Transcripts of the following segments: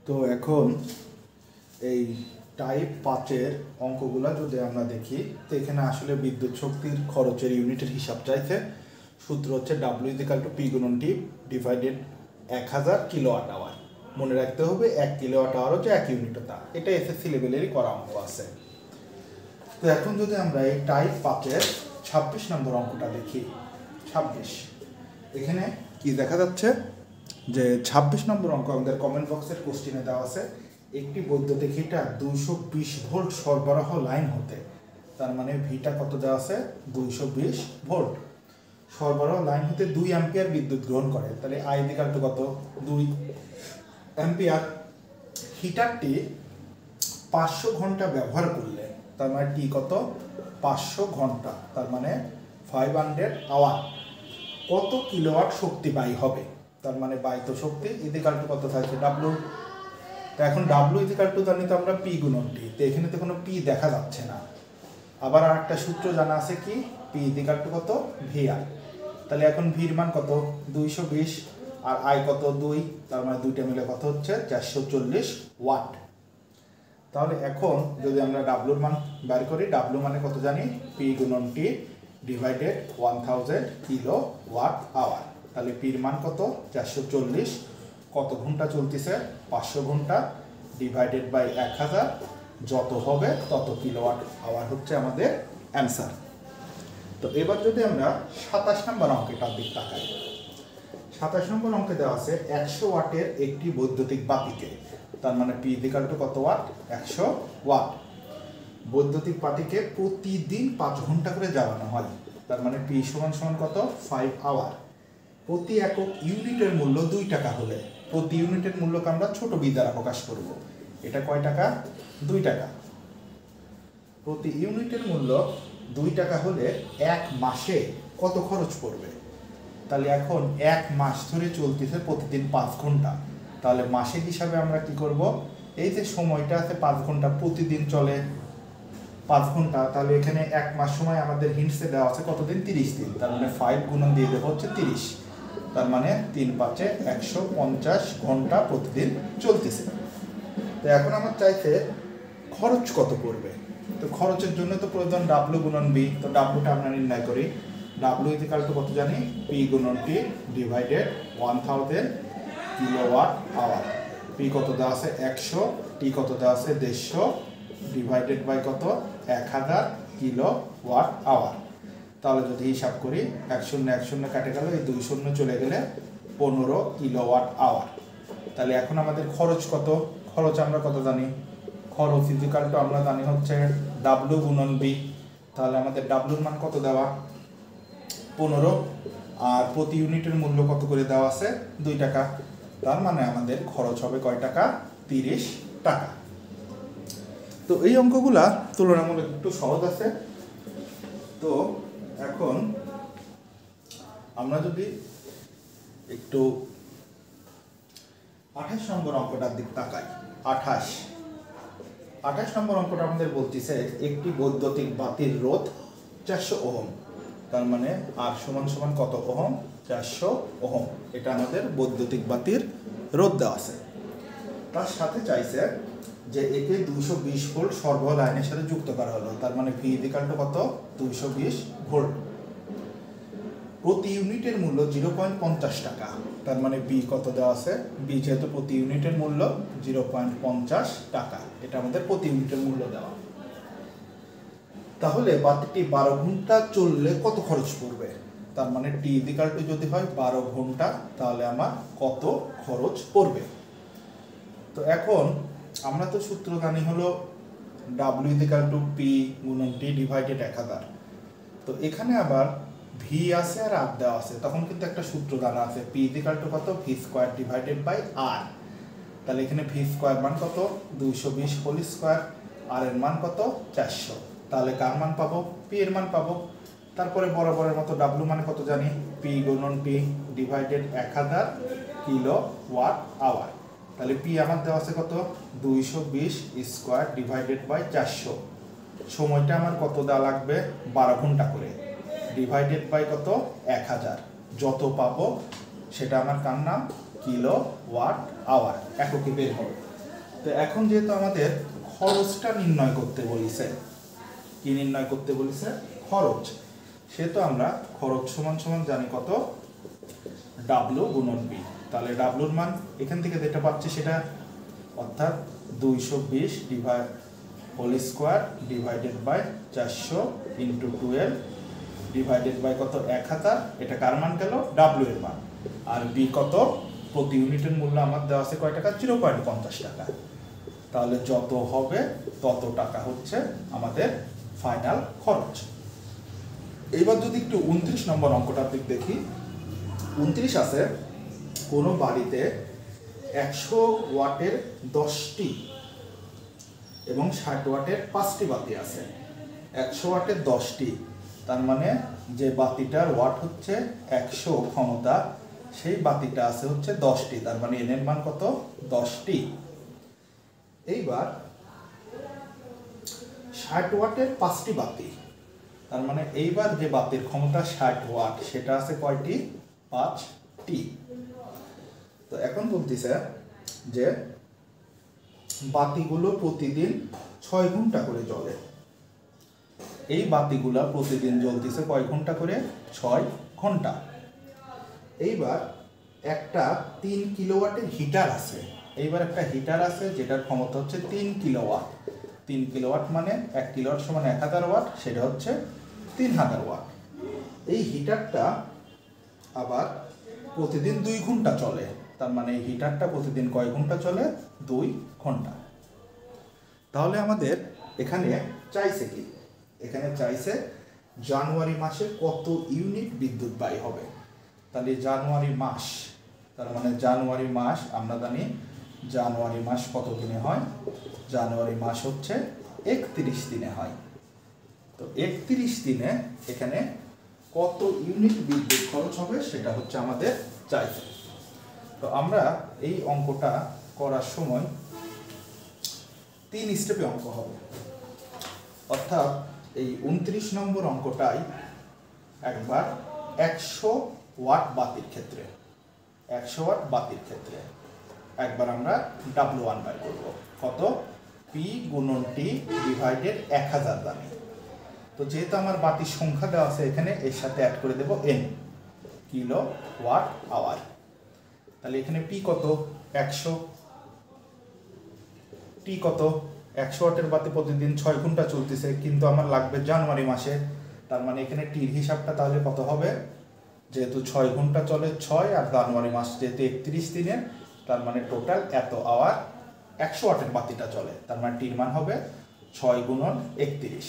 তো এখন এই টাইপ 5-এর অঙ্কগুলো যদি আমরা দেখি, তো এখানে আসলে বিদ্যুৎ শক্তির খরচের ইউনিটের হিসাব চাইছে। সূত্র হচ্ছে W = P × T divided 1000 kilowatt hour. মনে রাখতে হবে 1 কিলোওয়াট আওয়ার হচ্ছে 1 ইউনিট, এটা এসএসসি লেভেলেরই করা অঙ্ক আছে। তো এখন যদি আমরা এই টাইপ 5-এর 26 নম্বর অঙ্কটা দেখি, 26 এখানে কি দেখা যাচ্ছে যে 26 নম্বর অঙ্ক আমাদের কমেন্ট বক্সের কোশ্চেনে দেওয়া আছে। একটি বৈদ্যুতিক হিটার 220 ভোল্ট সরবরাহ লাইন হতে, তার মানে ভিটা কত দেওয়া আছে 220 ভোল্ট সরবরাহ লাইন হতে 2 অ্যাম্পিয়ার বিদ্যুৎ গ্রহণ করে, তাহলে I = কত 2 অ্যাম্পিয়ার। হিটারটি 500 ঘন্টা ব্যবহার করলে, তার মানে টি কত 500 ঘন্টা, তার মানে 500 আওয়ার, কত কিলোওয়াট শক্তি ব্যয় হবে, তার মানে ব্যয়িত শক্তি = কত থাকছে W। তো এখন W জানি তো আমরা P × T, তো এখানে তো কোনো P দেখা যাচ্ছে না। আবার আরেকটা সূত্র জানা আছে কি P = কত VR। তাহলে এখন ভির মান কত 220 আর I কত 2, তার মানে দুইটা মিলে কত হচ্ছে 440 ওয়াট। তাহলে এখন যদি আমরা W এর মান বের করি, W মানে কত জানি P × T divided 1000 kilowatt hour. তাহলে P এর মান কত 440, কত ঘন্টা চলতেছে 500 ঘন্টা ডিভাইডেড বাই 1000, যত হবে তত কিলোওয়াট আওয়ার হচ্ছে আমাদের অ্যান্সার। তো এবার যদি আমরা 27 নম্বর অঙ্কটার দিক তাকাই, 27 নম্বর অঙ্কে দেওয়া আছে 100 ওয়াটের একটি বৈদ্যুতিক বাতিকে, তার মানে P = কত ওয়াট 100 ওয়াট। বৈদ্যুতিক বাতিকে প্রতিদিন 5 ঘন্টা করে জ্বালানো হয়, তার মানে P = কত 5 আওয়ার। প্রতি একক ইউনিটের মূল্য 2 টাকা হলে, প্রতি ইউনিটের মূল্যকে আমরা ছোট বি দ্বারা প্রকাশ করব। এটা কয় টাকা 2 টাকা। প্রতি ইউনিটের মূল্য 2 টাকা হলে 1 মাসে কত খরচ পড়বে। তাহলে এখন 1 মাস ধরে চলতেছে প্রতিদিন 5 ঘন্টা, তাহলে মাসিক হিসাবে আমরা কি করব, এই যে সময়টা আছে 5 ঘন্টা, প্রতিদিন চলে 5 ঘন্টা, তাহলে এখানে 1 মাস সময় আমাদের হিন্টসে দেওয়া আছে কতদিন 30 দিন, তার মানে 5 গুণন দিয়ে দেবো হচ্ছে 30, তার মানে 3 × 5 = 150 ঘন্টা প্রতিদিন চলতেছে। তো এখন আমার চাইছে খরচ কত পড়বে। তো খরচের জন্য তো প্রয়োজন W × B, তো Wটা আমরা নির্ণয় করি। W = কত জানি P × T divided 1000 kilowatt hour. P কত দেওয়া আছে 100, T কত দেওয়া আছে 150 ডিভাইডেড বাই কত 1000 কিলোওয়াট আওয়ার। তাহলে যদি হিসাব করি 1 0 1 0 কেটে গেল, এই 2 0 চলে গেলে 15 কিলোওয়াট আওয়ার। তাহলে এখন আমাদের খরচ কত, খরচ আমরা কত জানি, খরচ = আমরা জানি হচ্ছে W × B। তাহলে আমাদের W এর মান কত দেওয়া 15, আর প্রতি ইউনিটের মূল্য কত করে দেওয়া আছে 2 টাকা, তার মানে আমাদের খরচ হবে কয় টাকা 30 টাকা। তো এই অঙ্কগুলা তুলনামূলক একটু সহজ আছে। তো এখন আমরা যদি একটু 28 নম্বর অঙ্কটার দিক তাকাই, 28 নম্বর অঙ্কটা আমাদের বলতেছে একটি বৈদ্যুতিক বাতির রোধ 400 ওহম, তার মানে R = কত ওহম 400 ওহম। এটা আমাদের বৈদ্যুতিক বাতির রোধ দেওয়া আছে। তার সাথে চাইছে যে একে 220 ভোল্ট সরবরাহ লাইনের সাথে যুক্ত করা হলো, তার মানে V = কত 220 ভোল্ট। প্রতি ইউনিটের মূল্য 0.50 টাকা, তার মানে B কত দেওয়া আছে, B যেহেতু প্রতি ইউনিটের মূল্য 0.50 টাকা, এটা আমাদের প্রতি ইউনিটের মূল্য দেওয়া। তাহলে বাতিটি 12 ঘন্টা চললে কত খরচ পড়বে, তার মানে T = যদি হয় 12 ঘন্টা, তাহলে আমার কত খরচ পড়বে। তো এখন আমরা তো সূত্র জানি হলো W = P × T ডিভাইডেড 1000। তো এখানে আবার V আছে আর R দেওয়া আছে, তখন কিন্তু একটা সূত্র জানা আছে P = কত V² ডিভাইডেড বাই R। তাহলে এখানে V² মান কত 220 হোল স্কয়ার, R এর মান কত 400, তাহলে কার মান পাবো P এর মান পাবো। তারপরে বরাবরের মতো W মানে কত জানি P × T divided 1000 kilowatt hour. তাহলে P আমার দেওয়া আছে কত 220 স্কয়ার ডিভাইডেড বাই 400, সময়টা আমার কত দেওয়া লাগবে 12 ঘন্টা করে, ডিভাইডেড বাই কত 1000, যত পাবো সেটা আমার কার নাম কিলোওয়াট আওয়ার, এককে বের হবে। তো এখন যেহেতু আমাদের খরচটা নির্ণয় করতে বলেছে, কি নির্ণয় করতে বলেছে? খরচ। সেহেতু আমরা খরচ সমান সমান জানি কত? ডাব্লু গুণন বি। তাহলে ডাব্লুর মান এখান থেকে যেটা পাচ্ছি সেটা, অর্থাৎ 220 whole square divided by 400 into 12 divided by কত? 1000। এটা কার মান গেল? ডাব্লু এর মান। আর বি কত? প্রতি ইউনিটের মূল্য আমার দেওয়া আছে কয় টাকা? 0.50 টাকা। তাহলে যত হবে তত টাকা হচ্ছে আমাদের ফাইনাল খরচ। এইবার যদি একটু 29 নম্বর অঙ্কটার দিক দেখি, 29 আছে কোনো বাড়িতে 100 ওয়াটের 10টি এবং 60 ওয়াটের 5টি বাতি আছে। 100 ওয়াটের 10টি, তার মানে যে বাতিটার ওয়াট হচ্ছে 100 ক্ষমতা, সেই বাতিটা আছে হচ্ছে 10টি, তার মানে এন এর মান কত? 10টি। এইবার 60 ওয়াটের 5টি বাতি, তার মানে এইবার যে বাতির ক্ষমতা 60 ওয়াট সেটা আছে কয়টি? 5টি। তো এখন বলতেছে যে বাতিগুলো প্রতিদিন 6 ঘন্টা করে জ্বলে। এই বাতিগুলা প্রতিদিন জ্বলতেছে কয় ঘন্টা করে? 6 ঘন্টা। এইবার একটা 3 কিলোওয়াটের হিটার আছে। এইবার একটা হিটার আছে যেটার ক্ষমতা হচ্ছে 3 কিলোওয়াট। 3 কিলোওয়াট মানে 1 কিলোওয়াট সমান 1000 ওয়াট, সেটা হচ্ছে 3000 ওয়াট। এই হিটারটা আবার প্রতিদিন 2 ঘন্টা চলে, তার মানে এই হিটারটা প্রতিদিন কয় ঘন্টা চলে? 2 ঘন্টা। তাহলে আমাদের এখানে চাইছে কি? এখানে চাইছে জানুয়ারি মাসে কত ইউনিট বিদ্যুৎ ব্যয় হবে। তাহলে জানুয়ারি মাস, তার মানে জানুয়ারি মাস আমরা জানি জানুয়ারি মাস কত দিনে হয়? জানুয়ারি মাস হচ্ছে 31 দিনে হয়। তো 31 দিনে এখানে কত ইউনিট বিদ্যুৎ খরচ হবে সেটা হচ্ছে আমাদের চাইছে। তো আমরা এই অঙ্কটা করার সময় 3 স্টেপে অঙ্ক হবে, অর্থাৎ এই 29 নম্বর অঙ্কটাই একবার 100 ওয়াট বাতির ক্ষেত্রে, 100 ওয়াট বাতির ক্ষেত্রে একবার আমরা W1 বের করব। কত? P গুণন T ডিভাইডেড 1000 জানি। তো যেহেতু আমার বাতির সংখ্যা দেওয়া আছে এখানে, এর সাথে অ্যাড করে দেব N, কিলো ওয়াট আওয়ার। তাহলে এখানে P কত? 100। T কত? 100 ওয়াটের বাতি প্রতিদিন 6 ঘন্টা চলতেছে, কিন্তু আমার লাগবে জানুয়ারি মাসে, তার মানে এখানে টির হিসাবটা তাহলে কত হবে? যেহেতু 6 ঘন্টা চলে 6, আর জানুয়ারি মাস যেহেতু 31 দিনের, তার মানে টোটাল এত আওয়ার 100 ওয়াটের বাতিটা চলে, তার মানে টির মান হবে 6 গুণন 31।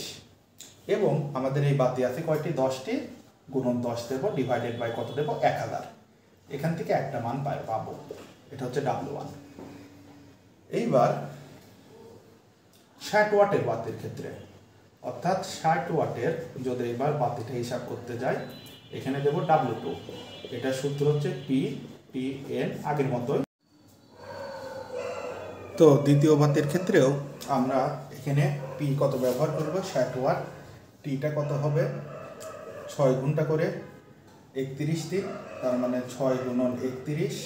এবং আমাদের এই বাতি আছে কয়টি? 10টি। গুণন 10 দেব, ডিভাইডেড বাই কত দেব? 1000। এখান থেকে একটা মান পাবো, এটা হচ্ছে W1। এইবার 60 ওয়াটের বাতির ক্ষেত্রে, অর্থাৎ 60 ওয়াটের যদি এবার বাতিটা হিসাব করতে যাই, এখানে দেব W2। এটা সূত্র হচ্ছে PTN, আগের মতোই। তো দ্বিতীয় বাতির ক্ষেত্রেও আমরা এখানে P কত ব্যবহার করব? 60 ওয়াট। টিটা কত হবে? 6 ঘন্টা করে 31 দিন, তার মানে 6 গুণন 31।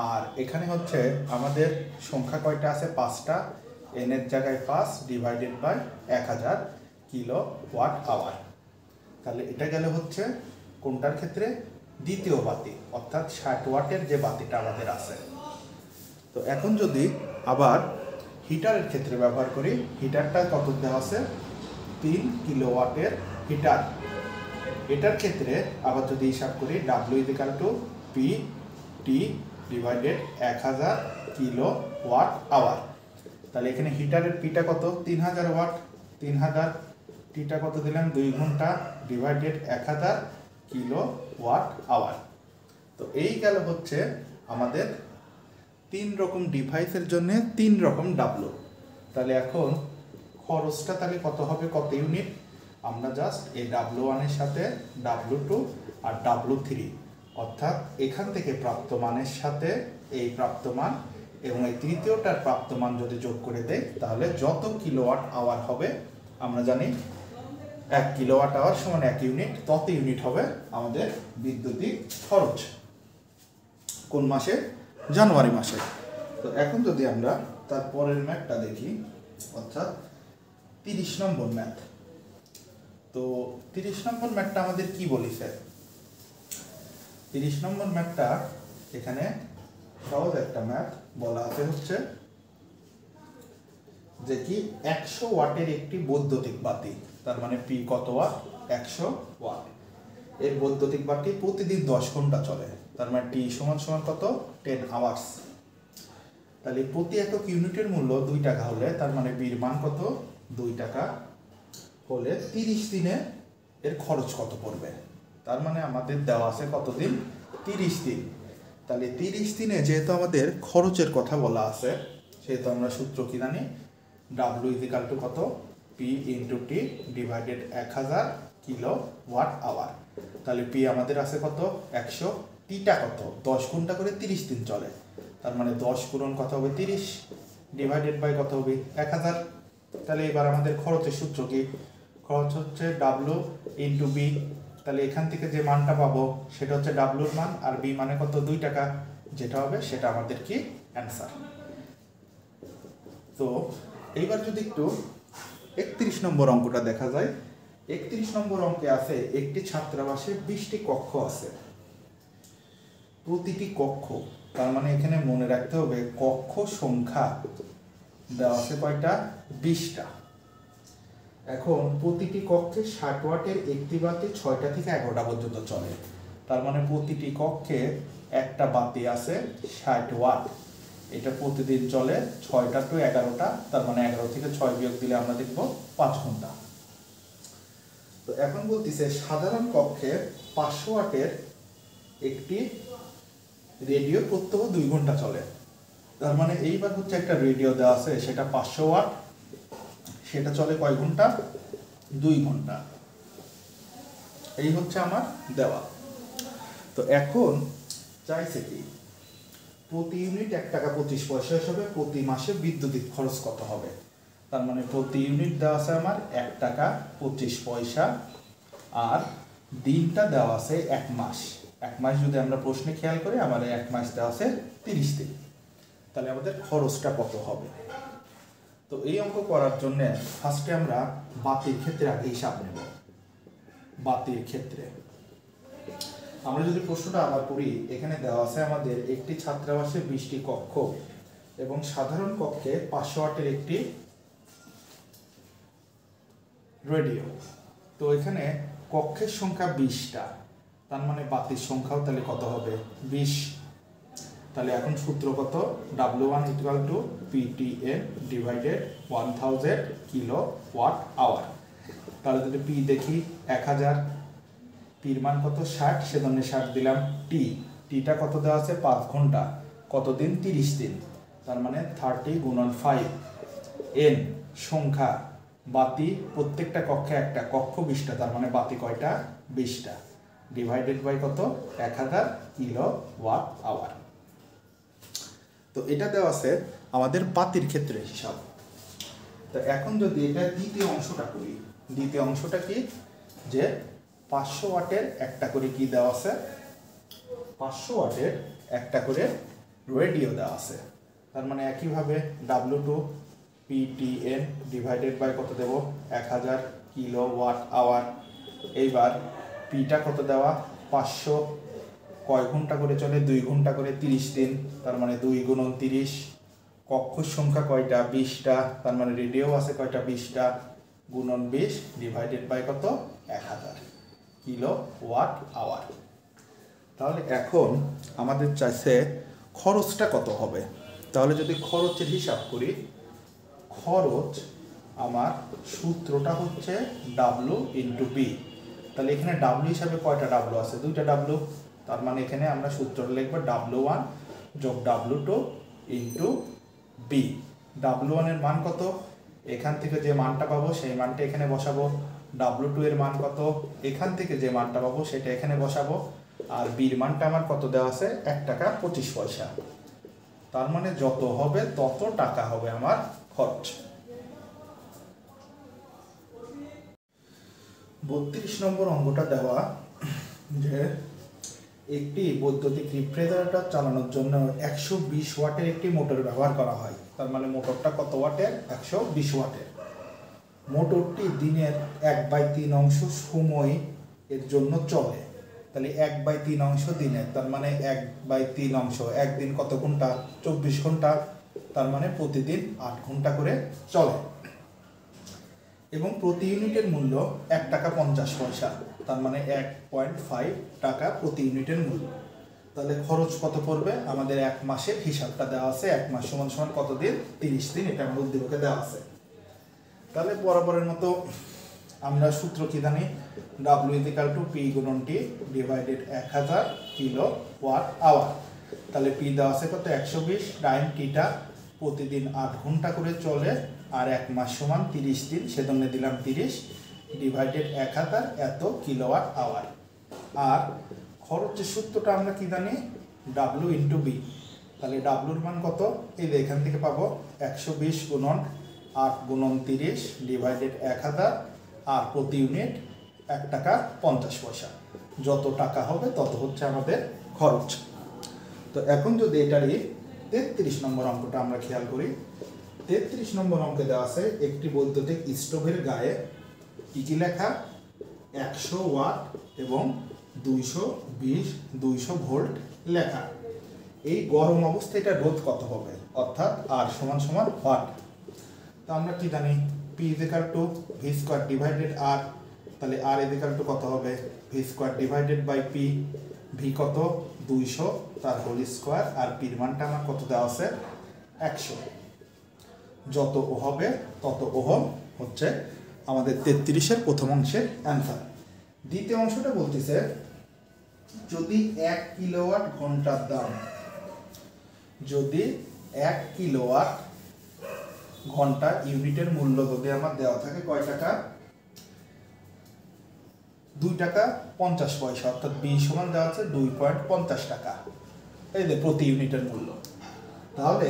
আর এখানে হচ্ছে আমাদের সংখ্যা কয়টা আছে? 5টা। N এর জায়গায় 5 divided by 1000 kilo watt hour. তাহলে এটা গেলে হচ্ছে কোনটার ক্ষেত্রে? দ্বিতীয় বাতি, অর্থাৎ 60 ওয়াটের যে বাতিটা আমাদের আছে। তো এখন যদি আবার হিটারের ক্ষেত্রে ব্যবহার করি, হিটারটা কত দেওয়া আছে? 3 কিলোওয়াটের হিটার। এটার ক্ষেত্রে আবার যদি হিসাব করি, W = P T divided 1000 kilo watt hour. তাহলে এখানে হিটারের পিটা কত? 3000 ওয়াট। 3000, টিটা কত দিলাম? 2 ঘন্টা ডিভাইডেড 1000 কিলো ওয়াট আওয়ার। তো এই গেল হচ্ছে আমাদের 3 রকম ডিভাইসের জন্য 3 রকম W। তাহলে এখন খরচটা তাহলে কত হবে? কত ইউনিট? আমরা জাস্ট এই W1 এর সাথে W2 আর W3, অর্থাৎ এখান থেকে প্রাপ্ত মানের সাথে এই প্রাপ্ত মান এবং এই তৃতীয়টার প্রাপ্ত মান যদি যোগ করে দেয়, তাহলে যত কিলোওয়াট আওয়ার হবে, আমরা জানি 1 কিলোওয়াট আওয়ার সমান 1 ইউনিট, তত ইউনিট হবে আমাদের বিদ্যুতিক খরচ। কোন মাসে? জানুয়ারি মাসে। তো এখন যদি আমরা তার পরের ম্যাথটা দেখি, অর্থাৎ 30 নম্বর ম্যাথ। তো 30 নম্বর ম্যাথটা আমাদের কি বলিছে? 30 নম্বর ম্যাথটা এখানে সহজ একটা ম্যাথ বলা আছে, হচ্ছে যে কি 100 ওয়াটের একটি বৈদ্যুতিক বাতি, তার মানে পি কত ওয়াট? 100 ওয়াট। এর বৈদ্যুতিক বাতি প্রতিদিন 10 ঘন্টা চলে, তার মানে টি সমান সমান কত? 10 আওয়ার্স। তাহলে প্রতি একক ইউনিটের মূল্য 2 টাকা হলে, তার মানে বির মান কত? 2 টাকা হলে 30 দিনে এর খরচ কত পড়বে? তার মানে আমাদের দেওয়া আছে কতদিন? 30 দিন। তাহলে 30 দিনে যেহেতু আমাদের খরচের কথা বলা আছে, সেহেতু আমরা সূত্র কি জানি? W ইকুয়াল টু কত? P into T divided 1000 kilo watt hour. তাহলে P আমাদের আছে কত? 100। টিটা কত? 10 ঘন্টা করে 30 দিন চলে, তার মানে 10 গুণন কত হবে? 30 ডিভাইডেড বাই কত হবে? 1000। তাহলে এবার আমাদের খরচের সূত্র কি? খরচ হচ্ছে W ইন্টু বি। তাহলে এখান থেকে যে মানটা পাবো সেটা হচ্ছে W এর মান, আর বি মানে কত? 2 টাকা। যেটা হবে সেটা আমাদের কি? অ্যান্সার। তো এইবার যদি একটু 31 নম্বর অঙ্কটা দেখা যায়। 31 নম্বর অঙ্কে আছে একটি ছাত্রাবাসে 20টি কক্ষ আছে। প্রতিটি কক্ষ, তার মানে এখানে মনে রাখতে হবে কক্ষ সংখ্যা দেওয়া আছে কয়টা? 20টা। এখন প্রতিটি কক্ষে 60 ওয়াটের একটি বাতি 6টা থেকে 11টা পর্যন্ত চলে, তার মানে প্রতিটি কক্ষে একটা বাতি আছে 60 ওয়াট। এটা প্রতিদিন চলে 6টা টু 11টা, তার মানে 11 থেকে 6 বিয়োগ দিলে আমরা দেখব 5 ঘন্টা। তো এখন বলতেছে সাধারণ কক্ষে 500 ওয়াটের একটি রেডিও প্রত্যহ 2 ঘন্টা চলে। তার মানে এইবার হচ্ছে একটা রেডিও দেওয়া আছে, সেটা 500 ওয়াট, সেটা চলে কয় ঘন্টা? 2 ঘন্টা। এই হচ্ছে আমার দেওয়া। তো এখন চাইছে কি প্রতি ইউনিট 1 টাকা 25 পয়সা হিসাবে প্রতি মাসে বিদ্যুৎ খরচ কত হবে। তার মানে প্রতি ইউনিট দেওয়া আছে আমার 1 টাকা 25 পয়সা, আর দিনটা দেওয়া আছে 1 মাস। 1 মাস যদি আমরা প্রশ্নে খেয়াল করি, আমাদের 1 মাস দেওয়া আছে 30 দিন। তাহলে আমাদের খরচটা কত হবে? তো এই অঙ্ক করার জন্য ফার্স্টে আমরা বাতির ক্ষেত্রে আগে হিসাব নেব। বাতির ক্ষেত্রে আমরা যদি প্রশ্নটা আবার পড়ি, এখানে দেওয়া আছে আমাদের একটি ছাত্রাবাসে 20টি কক্ষ এবং সাধারণ কক্ষে 500 ওয়াটের একটি রেডিও। তো এখানে কক্ষের সংখ্যা 20টা, তার মানে বাতির সংখ্যাও তাহলে কত হবে? 20। তাহলে এখন সূত্র কত? W1 equal to PTN divided 1000 kilo watt hour. তাহলে যদি P দেখি 1000, পির মান কত? 60, সেজন্য 60 দিলাম। টিটা কত দেওয়া আছে? 5 ঘন্টা। কতদিন? 30 দিন। তার মানে 30 গুণন 5। N সংখ্যা, বাতি প্রত্যেকটা কক্ষে একটা, কক্ষ 20টা, তার মানে বাতি কয়টা? 20টা, ডিভাইডেড বাই কত? 1000 কিলো ওয়াট আওয়ার। তো এটা দেওয়া আছে আমাদের বাতির ক্ষেত্রে হিসাব। তো এখন যদি এটা দ্বিতীয় অংশটা করি, দ্বিতীয় অংশটা কি? যে 500 ওয়াটের একটা করে কি দেওয়া আছে? 500 ওয়াটের একটা করে রেডিও দেওয়া আছে। তার মানে একইভাবে W2 PTN ডিভাইডেড বাই কত দেব? 1000 কিলো ওয়াট আওয়ার। এইবার পিটা কত দেওয়া? 500, কয় ঘন্টা করে চলে? 2 ঘন্টা করে 30 দিন, তার মানে 2 গুণন 30। কক্ষের সংখ্যা কয়টা? 20টা, তার মানে রেডিও আছে কয়টা? 20টা, গুণন 20 ডিভাইডেড বাই কত? 1000 কিলো ওয়াট আওয়ার। তাহলে এখন আমাদের চাইছে খরচটা কত হবে। তাহলে যদি খরচের হিসাব করি, খরচ আমার সূত্রটা হচ্ছে W ইন্টু বি। তাহলে এখানে W হিসাবে কয়টা W আছে? 2টা W। তার মানে এখানে আমরা সূত্রটা লিখবো W1 যোগ W2 ইন্টু বি। W1 এর মান কত? এখান থেকে যে মানটা পাবো সেই মানটা এখানে বসাবো। W2 এর মান কত? এখান থেকে যে মানটা পাবো সেটা এখানে বসাবো। আর বির মানটা আমার কত দেওয়া আছে? 1 টাকা 25 পয়সা। তার মানে যত হবে তত টাকা হবে আমার খরচ। 32 নম্বর অঙ্কটা দেওয়া যে একটি বৈদ্যুতিক রেফ্রিজারেটর চালানোর জন্য 120 ওয়াটের একটি মোটর ব্যবহার করা হয়। তার মানে মোটরটা কত ওয়াটের? 120 ওয়াটের। মোটরটি দিনের 1/3 অংশ সময় এর জন্য চলে। তাহলে 1/3 অংশ দিনের, তার মানে 1/3 অংশ, একদিন কত ঘন্টা? 24 ঘন্টা। তার মানে প্রতিদিন 8 ঘন্টা করে চলে এবং প্রতি ইউনিটের মূল্য 1 টাকা 50 পয়সা। তার মানে 1.5 টাকা প্রতি ইউনিটের মূল্য। তাহলে খরচ কত পড়বে? আমাদের এক মাসের হিসাবটা দেওয়া আছে। এক মাস সমান সমান কত দিন? 30 দিন। এটা আমাদের উদ্দীপকে দেওয়া আছে। তাহলে বরাবরের মতো আমরা সূত্র কি জানি? W = P × T divided 1000 kilowatt hour. তাহলে P দেওয়া আছে কত? 120। টাইম টিটা প্রতিদিন 8 ঘন্টা করে চলে আর এক মাস সমান 30 দিন, সেজন্য দিলাম 30 ডিভাইডেড 1000 এত কিলোওয়াট আওয়ার। আর খরচের সূত্রটা আমরা কি জানি? W × B। তাহলে W এর মান কত? এই যে এখান থেকে পাবো 120 × 8 × 30 ডিভাইডেড 1000 আর প্রতি ইউনিট 1 টাকা 50 পয়সা। যত টাকা হবে তত হচ্ছে আমাদের খরচ। তো এখন যদি এটারই 33 নম্বর অঙ্কটা আমরা খেয়াল করি। 33 নম্বর অঙ্কে দেওয়া আছে একটি বৈদ্যুতিক স্টোভের গায়ে কি লেখা? 100 ওয়াট এবং 220 ভোল্ট লেখা। এই গরম অবস্থায় এটা রোধ কত হবে? অর্থাৎ R = ওয়াট। তো আমরা কি জানি? P = V² divided R। তাহলে R = কত হবে? V² divided by P। V কত? 200 তার হোল স্কোয়ার আর P এর মানটা আমার কত দেওয়া আছে? 100। যত ও হবে তত ওহম হচ্ছে আমাদের 33-এর প্রথম অংশের অ্যান্সার। দ্বিতীয় অংশটা বলতেছে যদি 1 কিলোওয়াট ঘন্টার দাম, যদি 1 কিলোওয়াট ঘন্টা ইউনিটের মূল্য যদি আমার দেওয়া থাকে কয় টাকা? 2 টাকা 50 পয়সা, অর্থাৎ B সমান দেওয়া আছে 2.50 টাকা। এই যে প্রতি ইউনিটের মূল্য। তাহলে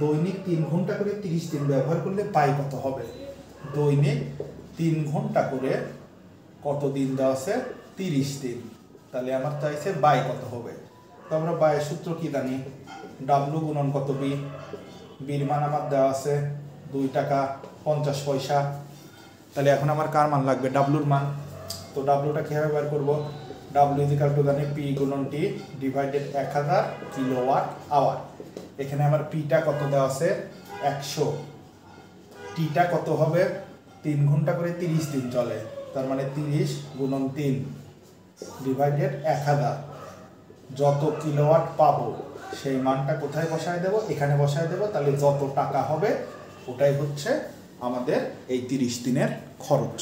দৈনিক 3 ঘন্টা করে 30 দিন ব্যবহার করলে পাই কত হবে? দৈনিক 3 ঘন্টা করে কত দিন দেওয়া আছে? 30 দিন। তাহলে আমার চাইছে বাই কত হবে? তো আমরা বাইয়ের সূত্র কি জানি? W × কত? B। বির মান আমার দেওয়া আছে 2 টাকা 50 পয়সা। তাহলে এখন আমার কার মান লাগবে? W এর মান। তো W-টা কিভাবে বের করব? W = জানি P × T divided 1000 kilowatt hour. এখানে আমার P-টা কত দেওয়া আছে? 100। T-টা কত হবে? 3 ঘন্টা করে 30 দিন চলে, তার মানে 30 × 3 ডিভাইডেড 1000। যত কিলোওয়াট পাবো সেই মানটা কোথায় বসায় দেব? এখানে বসায় দেব। তাহলে যত টাকা হবে ওটাই হচ্ছে আমাদের এই 30 দিনের খরচ।